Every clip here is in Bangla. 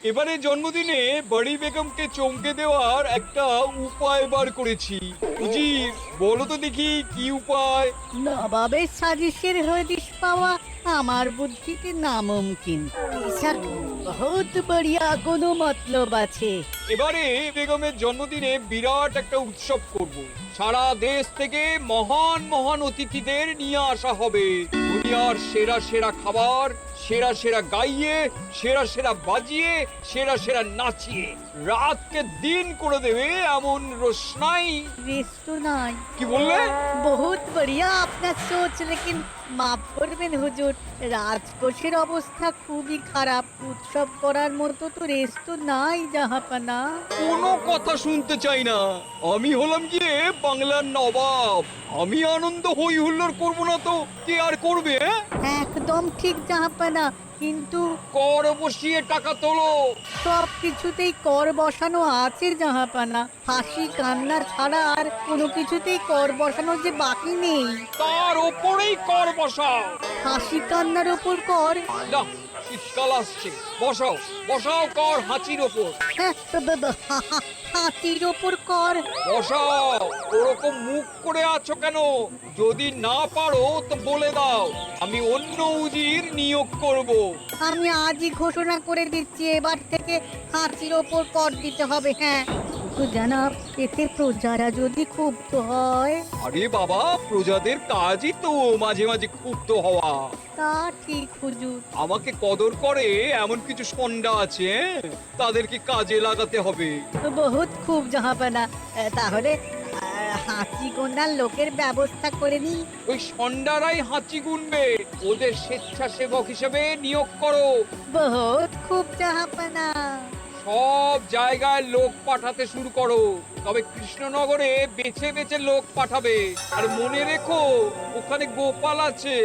এবারে জন্মদিনে বড়ি বেগমকে চমকে দেওয়ার একটা উপায় বার করেছি। বুঝি, বলো তো দেখি কি উপায়? নবাবের সাজিশের হদিশ পাওয়া আমার বুদ্ধিতে নামুমকিন। বেশক বহুত বড়িয়া কোনো মতলব আছে। এবারে বেগমের জন্মদিনে বিরাট একটা উৎসব করব। সারা দেশ থেকে মহান মহান অতিথিদের নিয়ে আসা হবে। দুনিয়ার সেরা সেরা খাবার, সেরা সেরা গাইয়ে, সেরা সেরা বাজিয়ে, সেরা সেরা নাচিয়ে রাতকে দিন করে দেবে এমন রোশনাই। রেস্ট নাই। কি বললে? বহুত বড়িয়া আপনার সোচ, লেকিন মাফ করবেন হুজুর, রাজকোষের অবস্থা খুবই খারাপ। উৎসব করার মতো তো রেস্ট নাই জাহাপানা। কোনো কথা শুনতে চাই না। আমি হলাম গিয়ে বাংলার নবাব। আমি আনন্দ হই হুল্লোড় করবো না তো কে আর করবে? একদম ঠিক জাহাপানা, কিন্তু কর বসিয়ে টাকা তোলো। সব কিছুতেই কর বসানো আছে জাহাপানা। হাসি কান্না ছাড়া আর কোনো কিছুতেই কর বসানো যে বাকি নেই। তার ওপরেই কর বসাও। হাসি কান্নার ওপর কর? না, শীতকাল আসছে, বসাও বসাও কর হাঁচির ওপর। হ্যাঁ, হাতির ওপর কর? বসাও। ওরকম মুখ করে আছো কেন? যদি না পারো তো বলে দাও, আমি অন্য উজির নিয়োগ করব। আমি আজই ঘোষণা করে দিচ্ছি, এবার থেকে হাতির ওপর কর দিতে হবে। হ্যাঁ, তো জানাব, এতে প্রজারা যদি ক্ষুব্ধ হয়? আরে বাবা, প্রজাদের কাজই তো মাঝে মাঝে ক্ষুব্ধ হওয়া। তা ঠিক হুজুর। আমাকে কদর করে এমন কিছু সন্ডা আছে, তাদেরকে কাজে লাগাতে হবে। বহুত খুব জাহাপানা। তাহলে হাঁচি গোনার লোকের ব্যবস্থা করে নি। ওই সন্ডারাই হাঁচি গুনবে। ওদের স্বেচ্ছাসেবক হিসেবে নিয়োগ করো। বহুত খুব জাহাপানা। সব জায়গায় লোক পাঠাতে শুরু করো। তবে কৃষ্ণনগরে বেছে বেছে লোক পাঠাবে। আর মনে রেখো, ওখানে গোপাল আছে।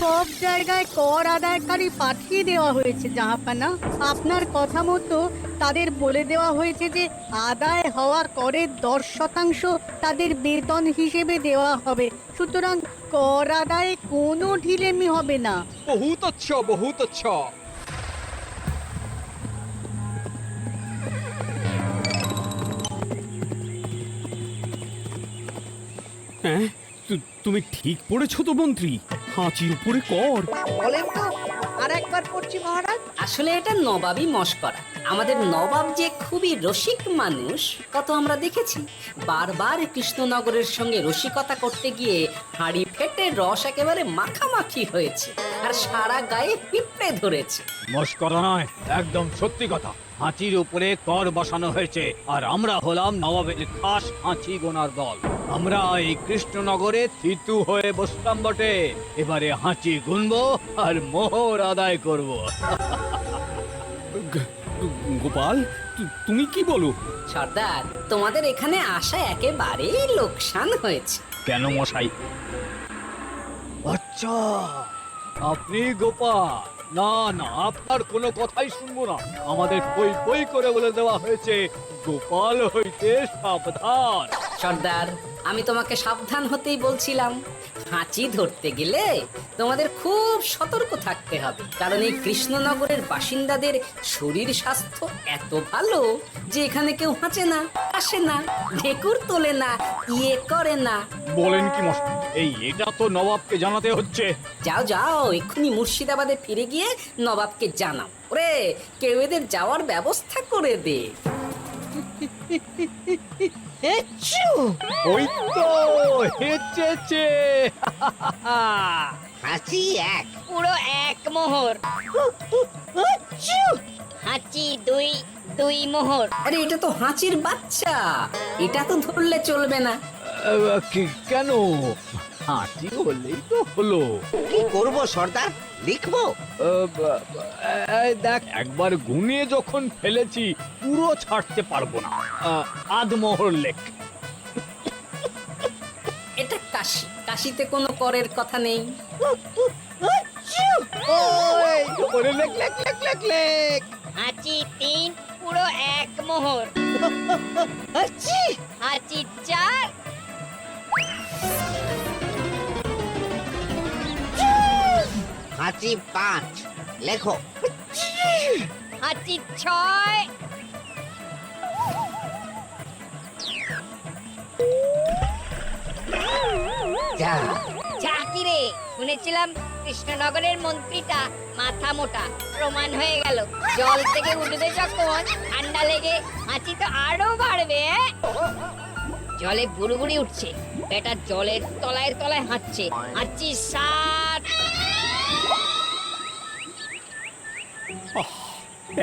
সব জায়গায় কর আদায়কারী পাঠিয়ে দেওয়া হয়েছে জাহাপানা। আপনার কথা মতো তাদের বলে দেওয়া হয়েছে যে আদায় হওয়া করের 10% তাদের বেতন হিসেবে দেওয়া হবে। সুতরাং কর আদায়ে কোনো ঢিলেমি হবে না। বহুত আচ্ছা, বহুত আচ্ছা। হ্যাঁ, তুমি ঠিক পড়েছো তো মন্ত্রী, হাঁচির উপরে কর। বলেন তো, আর একবার পড়ছি মহারাজ। আসলে এটা নবাবই মশকরা। আমাদের নবাব যে খুবই রসিক মানুষ, কত আমরা দেখেছি। বারবার কৃষ্ণনগরের সঙ্গে রসিকতা করতে গিয়ে হাঁড়ি ফেটে রস একেবারে মাখামাখি হয়েছে, আর সারা গায়ে পিঁপড়ে ধরেছে। মস্করা নয়, একদম সত্যি কথা। হাঁচির উপরে কর বসানো হয়েছে, আর আমরা হলাম নবাবের খাস হাঁচি গোনার দল। আমরা এই কৃষ্ণনগরে থিতু হয়ে বসলাম বটে। এবারে হাঁচি গুনবো আর মোহর আদায় করব। গোপাল, তুমি কি বলো? সর্দার, তোমাদের এখানে আসা একেবারেই লোকসান হয়েছে। কেন মশাই? আচ্ছা, আপনি গোপাল? না না, আপনার কোনো কথাই শুনবো না। আমাদের বই বই করে বলে দেওয়া হয়েছে, গোপাল হইতে সাবধান। সর্দার, আমি তোমাকে সাবধান হতেই বলছিলাম। হাঁচি ধরতে গেলে তোমাদের খুব সতর্ক থাকতে হবে, কারণ এই কৃষ্ণনগরের বাসিন্দাদের শরীর স্বাস্থ্য এত ভালো যে এখানে কেউ হাঁচে না, আসে না, ঢেকুর তোলে না, ইয়ে করে না। বলেন কি মশাই? এটা তো নবাবকে জানাতে হচ্ছে। যাও যাও, এক্ষুনি মুর্শিদাবাদে ফিরে গিয়ে নবাবকে জানাও। ওরে, কেউ এদের যাওয়ার ব্যবস্থা করে দে। ওই তো হেঁচেছে। হাঁচি এক, পুরো এক মোহর। হাঁচি দুই, দুই মোহর। আরে, এটা তো হাঁচির বাচ্চা, এটা তো ধরলে চলবে না। কেন? হাঁচি হলেই তো হলো। কি করব সর্দার? লিখবো? দেখ, একবার গুনিয়ে যখন ফেলেছি পুরো ছাড়তে পারবো না। আধমোহর লেখ। এটা কাশি, কাশিতে কোনো করের কথা নেই। ওরে লেখ লেখ লেখ লেখ লেখ। হাঁচি তিন, পুরো এক মোহর। হাঁচি চার, হাঁচি 5, লেখো। হাঁচি 6, যা, যা কি রে, শুনেছিলাম কৃষ্ণনগরের মন্ত্রীটা মাথা মোটা, প্রমাণ হয়ে গেল। জল থেকে উঠবে যখন ঠান্ডা লেগে হাঁচি তো আরো বাড়বে। জলে বুড়ুবুড়ি উঠছে, বেটা জলের তলায় তলায় হাঁটছে। হাঁচি 7,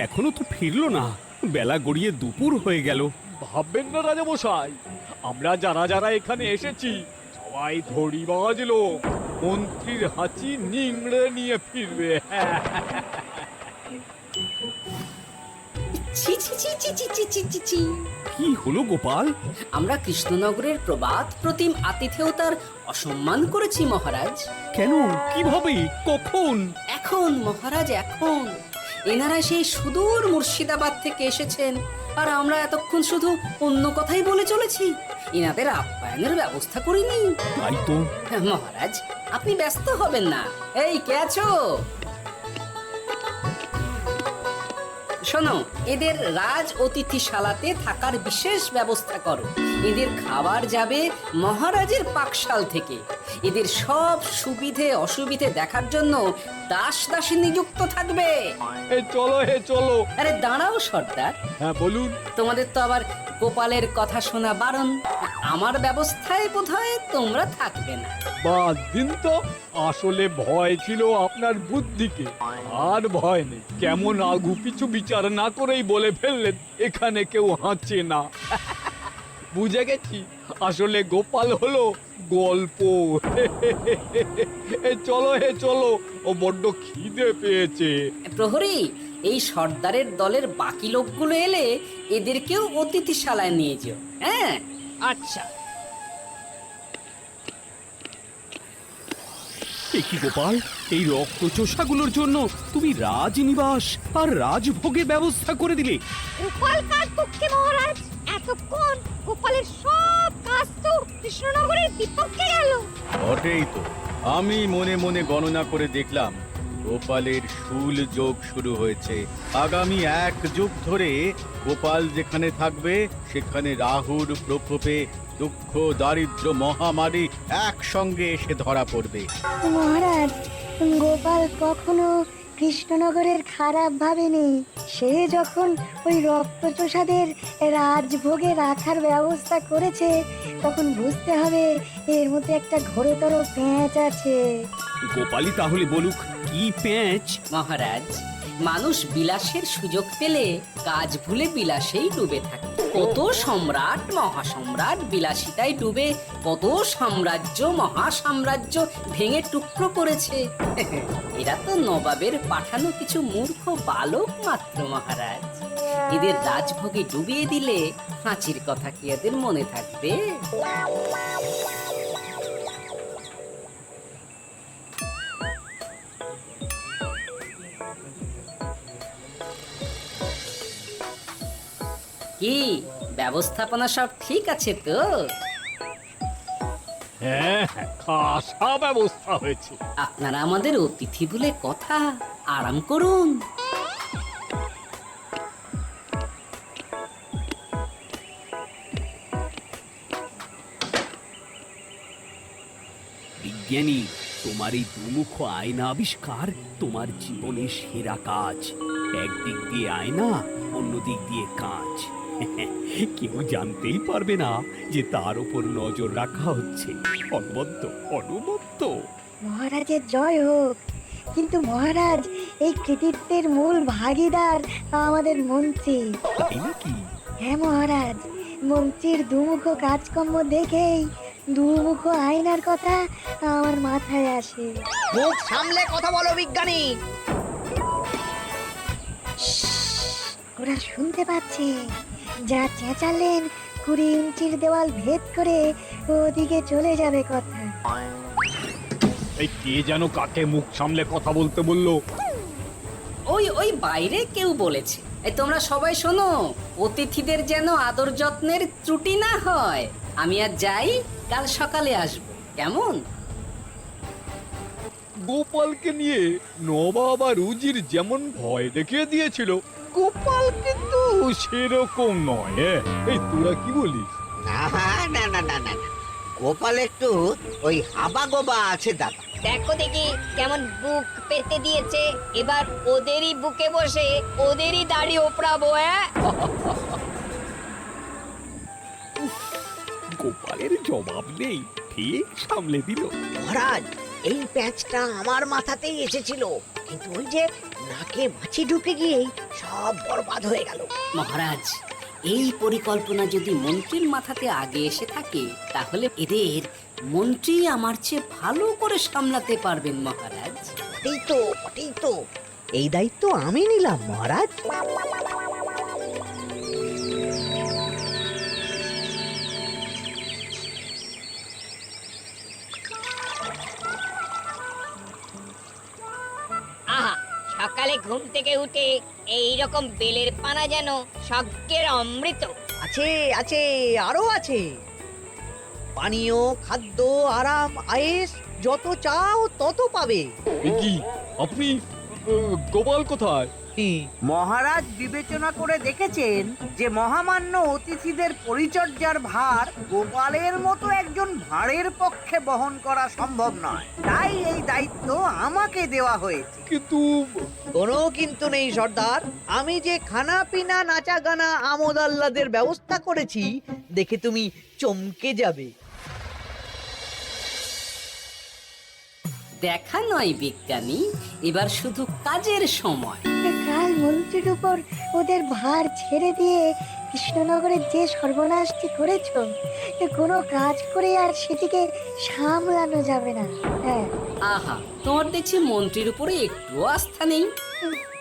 এখনো তো ফিরলো না, বেলা গড়িয়ে দুপুর হয়ে গেল। ভাববেন না রাজামশাই, আমরা যারা যারা এখানে এসেছি সবাই ধরি বাজলো, মন্ত্রীর হাঁচি নিংড়ে নিয়ে ফিরবে। ছি ছি ছি ছি ছি ছি ছি ছি ছি। কি হলো গোপাল? আমরা কৃষ্ণনগরের প্রবাদ প্রতিম আতিথেয়তার অসম্মান করেছি মহারাজ। কেন? কিভাবে? কখন? এখন মহারাজ, এখন এনারা সেই সুদূর মুর্শিদাবাদ থেকে এসেছেন, আর আমরা এতক্ষণ শুধু অন্য কথাই বলে চলেছি, এনাদের আপ্যায়নের ব্যবস্থা করিনি। তাই তো। মহারাজ, আপনি ব্যস্ত হবেন না। এই কে আছো? শোনো, এদের রাজ অতিথিশালাতে থাকার বিশেষ ব্যবস্থা করো। এদের খাবার যাবে মহারাজের পাকশাল থেকে। এদের সব সুবিধে অসুবিধে দেখার জন্য দাস দাসী নিযুক্ত থাকবে। এই চলো, হে চলো। আরে দাঁড়াও সর্দার, হ্যাঁ বলুন। তোমাদের তো আবার গোপালের কথা শোনা বারণ। আমার ব্যবস্থায় বোধহয় তোমরা থাকবে না। বাদ দিন তো, আসলে ভয় ছিল আপনার বুদ্ধিকে, আর ভয় নেই। কেমন আগু পিছু বিচার না করেই বলে ফেললেন এখানে কেউ হাঁচে না। বুঝে গেছি, আসলে গোপাল হলো গল্প। এই চলো, হে চলো, ও বড্ড খিদে পেয়েছে। প্রহরী, এই সর্দারের দলের বাকি লোকগুলো এলে এদেরকেও অতিথিশালায় নিয়ে যেও। হ্যাঁ, আচ্ছা। এ কি গোপাল, এই রক্তচোষাগুলোর জন্য তুমি রাজনিবাস আর রাজভোগের ব্যবস্থা করে দিলে? গোপাল কার পক্ষে মহারাজ? এতক্ষণ গোপালের সব কাজ তো কৃষ্ণনগরের বিপক্ষে গেল। বটেই তো, আমি মনে মনে গণনা করে দেখলাম গোপালের শুল যোগ শুরু হয়েছে। আগামী 1 যুগ ধরে গোপাল যেখানে থাকবে সেখানে রাহুর প্রকোপে দুঃখ দারিদ্র মহামারী একসঙ্গে এসে ধরা পড়বে। মহারাজ, গোপাল কখনো কৃষ্ণনগরের খারাপ ভাবেনি। সে যখন ওই রক্তচোষাদের রাজভোগে রাখার ব্যবস্থা করেছে, তখন বুঝতে হবে এর মধ্যে একটা ঘোরতর প্যাঁচ আছে। গোপালই তাহলে বলুক, কি প্যাঁচ? মহারাজ, মানুষ বিলাসের সুযোগ পেলে কাজ ভুলে বিলাসেই ডুবে থাকে। কত সম্রাট মহাসম্রাট বিলাসিতায় ডুবে কত সাম্রাজ্য মহাসাম্রাজ্য ভেঙে টুকরো করেছে। এরা তো নবাবের পাঠানো কিছু মূর্খ বালক মাত্র মহারাজ। এদের রাজভোগে ডুবিয়ে দিলে হাঁচির কথা কি এদের মনে থাকবে? কি ব্যবস্থাপনা সব ঠিক আছে তো? হ্যাঁ, খাসা ব্যবস্থা হয়েছে। আপনারা আমাদের অতিথি বলে কথা, আরাম করুন। বিজ্ঞানী, তোমার এই দুমুখ আয়না আবিষ্কার তোমার জীবনের সেরা কাজ। একদিক দিয়ে আয়না, অন্য দিক দিয়ে কাঁচ। কেউ জানতেই পারবে না যে তার উপর নজর রাখা হচ্ছে। অনবদ্য, অনবদ্য। মহারাজের জয় হোক। কিন্তু মহারাজ, এই কৃতিত্বের মূল ভাগীদার আমাদের মন্ত্রী। তাই নাকি? হ্যাঁ মহারাজ, মন্ত্রীর দুমুখ কাজকর্ম দেখেই দুমুখ আয়নার কথা আমার মাথায় আসে। মুখ সামলে কথা বলো বিজ্ঞানী। ওরা শুনতে পাচ্ছে। যা চেঁচালেন 20 ইঞ্চির দেওয়াল ভেদ করে ওদিকে চলে যাবে কথা। এই কে যেন কাকে মুখ সামলে কথা বলতে বললো? ওই ওই বাইরে কেউ বলেছে। এই তোমরা সবাই শোনো, অতিথিদের যেন আদর যত্নের ত্রুটি না হয়। আমি আর যাই, কাল সকালে আসবো, কেমন? গোপালকে নিয়ে নবাব আর উজির যেমন ভয় দেখিয়ে দিয়েছিল, গোপাল কিন্তু সেরকম নয়। এই তোরা কি বলিস? না না না না না না। গোপাল একটু ওই হাবা গোবা আছে দাদা। দেখো দেখি কেমন বুক পেতে দিয়েছে, এবার ওদেরই বুকে বসে ওদেরই দাড়ি ওপরাবো। গোপালের জবাব নেই, ঠিক সামলে দিল। মহারাজ, এই প্যাঁচটা আমার মাথাতেই এসেছিল, কিন্তু ওই যে নাকে মাছি ঢুকে গিয়েই সব বরবাদ হয়ে গেল। মহারাজ, এই পরিকল্পনা যদি মন্ত্রীর মাথাতে আগে এসে থাকে, তাহলে এদের মন্ত্রী আমার চেয়ে ভালো করে সামলাতে পারবেন মহারাজ। ওটাই তো এই দায়িত্ব আমি নিলাম মহারাজ। আহা, সকালে ঘুম থেকে উঠে এই রকম বেলের পানা যেন স্বর্গের অমৃত। আছে আছে, আরো আছে। পানীয়, খাদ্য, আরাম, আয়েশ, যত চাও তত পাবে। এ কি, আপনি গোপাল কোথায়? মহারাজ বিবেচনা করে দেখেছেন যে মহামান্য অতিথিদের পরিচর্যার ভার গোপালের মতো একজন ভাঁড়ের পক্ষে বহন করা সম্ভব নয়, তাই এই দায়িত্ব আমাকে দেওয়া হয়েছে। কিন্তু কোনো কিন্তু নেই সর্দার, আমি যে খানা পিনা নাচা গানা আমোদ আহ্লাদের ব্যবস্থা করেছি দেখে তুমি চমকে যাবে। দেখা নয় বিজ্ঞানী, এবার শুধু কাজের সময়। কাল মন্ত্রীর উপর ওদের ভার ছেড়ে দিয়ে কৃষ্ণনগরের যে সর্বনাশটি করেছ, কোনো কাজ করে আর সেটিকে সামলানো যাবে না। হ্যাঁ, আহা, তোমার দেখছি মন্ত্রীর উপরে একটু আস্থা নেই।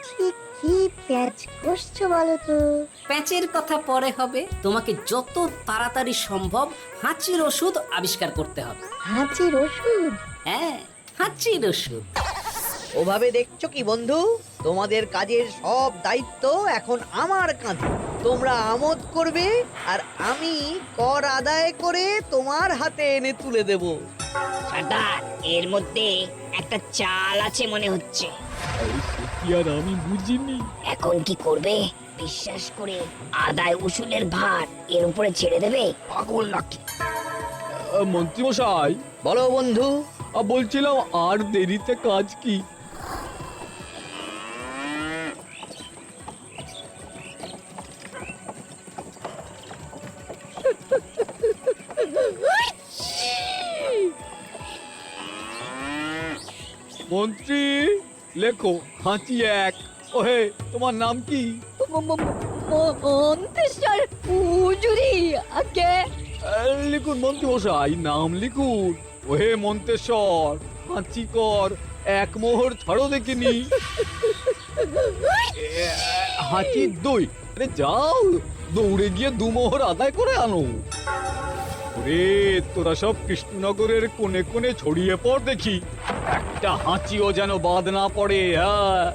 ঠিক কি প্যাচ করছো বলো তো? প্যাচের কথা পরে হবে, তোমাকে যত তাড়াতাড়ি সম্ভব হাঁচির ওষুধ আবিষ্কার করতে হবে। হাঁচির ওষুধ? হ্যাঁ, হাঁচির ওষুধ। ওভাবে দেখছো কি বন্ধু? তোমাদের কাজের সব দায়িত্ব এখন আমার কাঁধে। তোমরা আমোদ করবে আর আমি কর আদায় করে তোমার হাতে এনে তুলে দেব। সর্দার, এর মধ্যে একটা চাল আছে মনে হচ্ছে। কি আর আমি বুঝিনি। এখন কি করবে? বিশ্বাস করে আদায় উসুলের ভার এর উপরে ছেড়ে দেবে? পাগল নাকি? মন্ত্রী মশাই, বলো বন্ধু। বলছিলাম আর দেরিতে কাজ কি? মন্ত্রী, লেখো হাঁচি এক। ওহে, তোমার নাম কি? মন্ত্রেশ্বর হুজুরি আগে। লিখুন মন্ত্রী মশাই, নাম লিখুন। ওহে মন্তেশ্বর, হাঁচি কর, এক মোহর ছাড়ো দেখিনি। হাঁচি দুই। আরে যাও, দৌড়ে গিয়ে দু মোহর আদায় করে আনো। ওরে, তোরা সব কৃষ্ণনগরের কোণে কোণে ছড়িয়ে পড় দেখি, একটা হাঁচিও যেন বাদ না পড়ে। হ্যাঁ,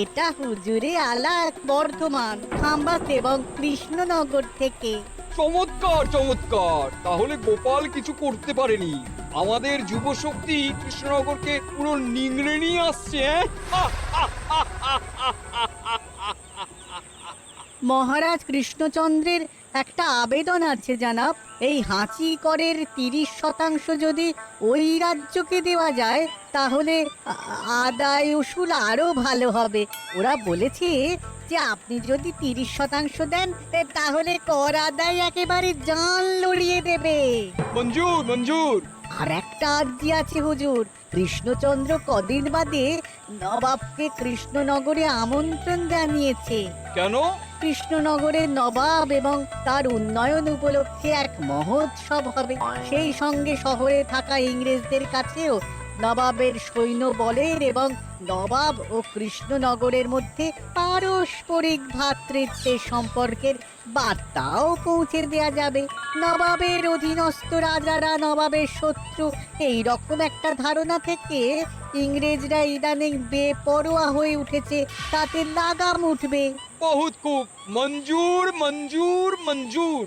এটা হুজুরে আলাক বর্ধমান, খাম্বাস এবং কৃষ্ণনগর থেকে। চমৎকার চমৎকার। তাহলে গোপাল কিছু করতে পারেনি, আমাদের যুব শক্তি কৃষ্ণনগরকে পুরো নিংড়ে নিয়ে আসছে। মহারাজ কৃষ্ণচন্দ্রের একটা আবেদন আছে জানাব। এই হাঁচি করের 30% যদি ওই রাজ্যকে দেওয়া যায়, তাহলে আদায় উসুল আরো ভালো হবে। ওরা বলেছে যে আপনি যদি 30% দেন, তাহলে কর আদায় একেবারে জান লড়িয়ে দেবে। মঞ্জুর মঞ্জুর। আর একটা আর্জি আছে হুজুর। কৃষ্ণচন্দ্র কদিন বাদে নবাবকে কৃষ্ণনগরে আমন্ত্রণ জানিয়েছে। কেন? কৃষ্ণনগরের নবাব এবং তার উন্নয়ন উপলক্ষে এক মহোৎসব হবে। সেই সঙ্গে শহরে থাকা ইংরেজদের কাছেও নবাবের সৈন্য বলের এবং নবাব ও কৃষ্ণনগরের মধ্যে পারস্পরিক ভ্রাতৃত্বের সম্পর্কের বার্তাও পৌঁছে দেয়া যাবে। নবাবের অধীনস্থ রাজারা নবাবের শত্রু, এই রকম একটা ধারণা থেকে ইংরেজরা ইদানিং বেপরোয়া হয়ে উঠেছে, তাতে লাগাম উঠবে। বহুত খুব মঞ্জুর মঞ্জুর মঞ্জুর।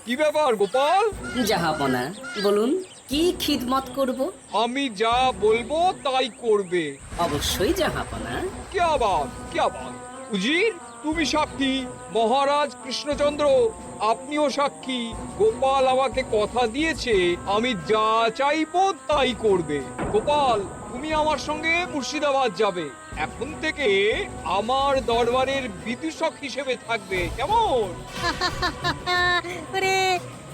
কি ব্যাপার গোপাল? জাহাপনা বলুন কি খিদমত করব? আমি যা বলবো তাই করবে। অবশ্যই জাহাপনা। क्या बात উজির, তুমি সাক্ষী, মহারাজ কৃষ্ণচন্দ্র আপনিও সাক্ষী। গোপাল আমাকে কথা দিয়েছে আমি যা চাইবো তাই করবে। গোপাল, তুমি আমার সঙ্গে মুর্শিদাবাদ যাবে। এখন থেকে আমার দরবারের বিদূষক হিসেবে থাকবে, কেমন? ওরে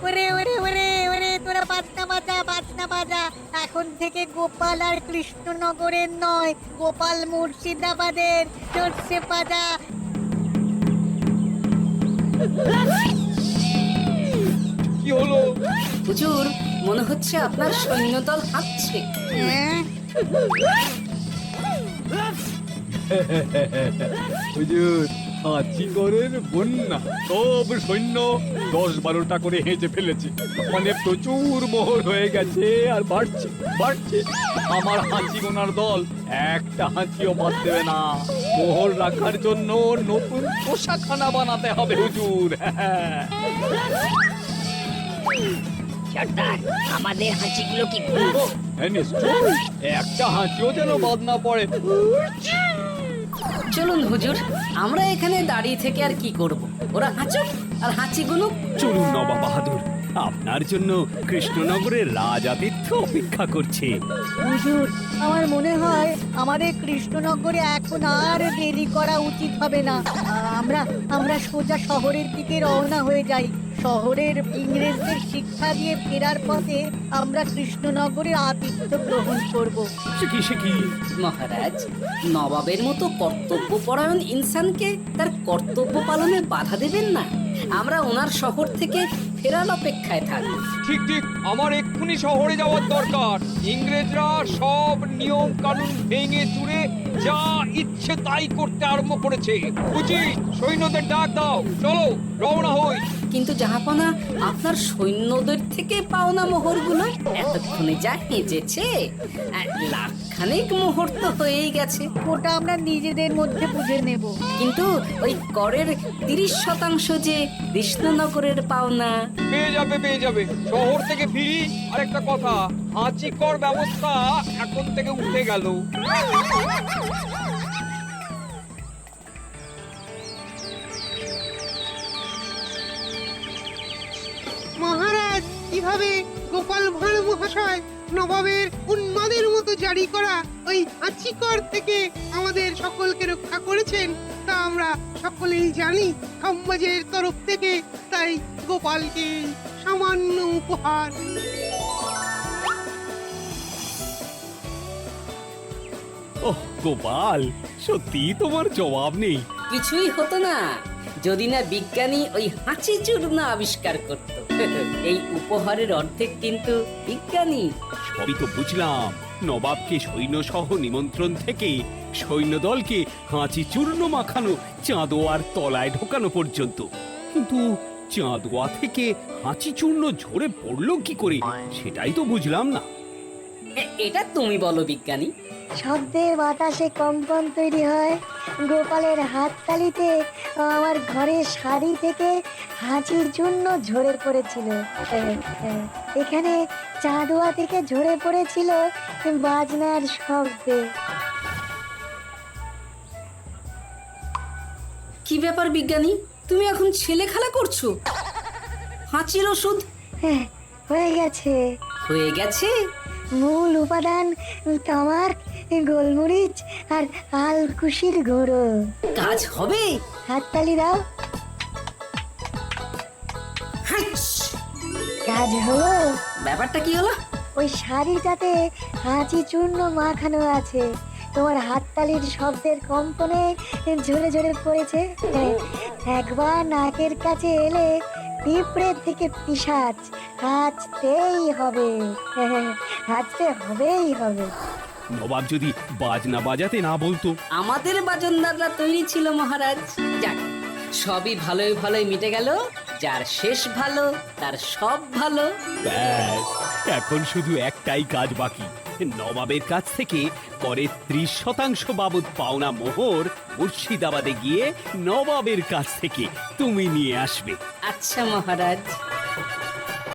ওরে ওরে ওরে ওরে তোরা বাজনা বাজা। এখন থেকে গোপাল আর কৃষ্ণনগরের নয়, গোপাল মুর্শিদাবাদের। চড়ছে বাজা। কি হলো? হুজুর, মনে হচ্ছে আপনার সৈন্যদল হাঁটছে। হ্যাঁ? হুজুর, হাঁচিগড়ের বন্যা, সব সৈন্য 10-12টা করে হেঁচে ফেলেছে। মানে প্রচুর মোহর হয়ে গেছে আর বাড়ছে বাড়ছে। আমার হাঁচি গোনার দল একটা হাঁচিও বাদ দেবে না। মোহর রাখার জন্য নতুন পোশাকখানা বানাতে হবে হুজুর। সর্দার, আমাদের হাঁচিগুলো কি খুলবো? হ্যাঁ, নিশ্চয়ই। একটা হাঁচিও যেন বাদ না পড়ে। চলুন হুজুর, আমরা এখানে দাঁড়িয়ে থেকে আর কি করব? ওরা হাঁচুক আর হাঁচি গুনুক। চলুন নবাব বাহাদুর, আপনার জন্য কৃষ্ণনগরের রাজাতিথ্য অপেক্ষা করছে। হুজুর, আমার মনে হয় আমাদের কৃষ্ণনগরে এখন আর দেরি করা উচিত হবে না। আমরা সোজা শহরের দিকে রওনা হয়ে যাই। শহরের ইংরেজদের শিক্ষা দিয়ে ফেরার পথে আমরা কৃষ্ণনগরের আতিথ্য গ্রহণ করব। সে কি? মহারাজ, নবাবের মতো কর্তব্যপরায়ণ ইনসানকে তার কর্তব্য পালনে বাধা দেবেন না। আমরা ওনার শহর থেকে ফেরার অপেক্ষায় থাকব। ঠিক ঠিক, আমার এক্ষুনি শহরে যাওয়ার দরকার। ইংরেজরা সব নিয়ম কানুন ভেঙে চুরে যা ইচ্ছে তাই করতে আরম্ভ করেছে। বুঝি, সৈন্যদের ডাক দাও, চলো রওনা হই। কিন্তু জাহাপনা, আপনার সৈন্যদের থেকে পাওনা মোহরগুলো এতক্ষণে যা হেঁচেছে, লাখখানেক মোহর তো হয়েই গেছে। ওটা আমরা নিজেদের মধ্যে বুঝে নেব। কিন্তু ওই করের 30% যে কৃষ্ণনগরের পাওনা। পেয়ে যাবে। শহর থেকে ফিরি। আরেকটা কথা, হাঁচি কর ব্যবস্থা এখন থেকে উঠে গেল। মহারাজ, কিভাবে গোপাল ভাঁড় মহাশয় নবাবের উন্মাদের মতো জারি করা ওই হাঁচিকর থেকে আমাদের সকলকে রক্ষা করেছেন তা আমরা সকলেই জানি। সমাজের তরফ থেকে তাই গোপালকে সামান্য উপহার। ওহ গোপাল, সত্যি তোমার জবাব নেই। কিছুই হতো না যদি না বিজ্ঞানী ওই হাঁচি চূর্ণ আবিষ্কার করত। এই উপহারের অর্ধেক কিন্তু বিজ্ঞানী। সবই তো বুঝলাম, নবাবকে সৈন্য সহ নিমন্ত্রণ থেকে সৈন্যদলকে হাঁচি চূর্ণ মাখানো চাঁদোয়ার তলায় ঢোকানো পর্যন্ত। কিন্তু চাঁদোয়া থেকে হাঁচি চূর্ণ ঝরে পড়লো কি করে, সেটাই তো বুঝলাম না। এটা তুমি বলো বিজ্ঞানী। শব্দের বাতাসে কম্পন তৈরি হয়। গোপালের হাততালিতে আমার ঘরের শাড়ি থেকে হাঁচির জন্য ঝরে পড়েছিল। এখানে চাঁদোয়া থেকে ঝরে পড়েছিল বাজনার শব্দে। কি ব্যাপার বিজ্ঞানী, তুমি এখন ছেলে খেলা করছো? হাঁচির ওষুধ হয়ে গেছে। হয়ে গেছে? মূল উপাদান তামাক, গোলমরিচ আর আলকুশির গুঁড়ো। কাজ হবে? হাততালি দাও। কাজ হলো। ব্যাপারটা কি হলো? ওই শাড়িটাতে হাঁচি চূর্ণ মাখানো আছে। তোমার হাততালির শব্দের কম্পনে ঝরে ঝরে পড়েছে। একবার নাকের কাছে এলে পিঁপড়ের থেকে পিশাচ হাঁচতেই হবে। হাঁচতে হবেই হবে। নবাব যদি বাজনা বাজাতে না বলতো। আমাদের বাজনদাররা তৈরি ছিল মহারাজ। যাক, সবই ভালোই ভালোই মিটে গেল। যার শেষ ভালো তার সব ভালো। ব্যাস, এখন শুধু একটাই কাজ বাকি। নবাবের কাছ থেকে পরে 30% বাবদ পাওনা মোহর মুর্শিদাবাদে গিয়ে নবাবের কাছ থেকে তুমি নিয়ে আসবে। আচ্ছা মহারাজ।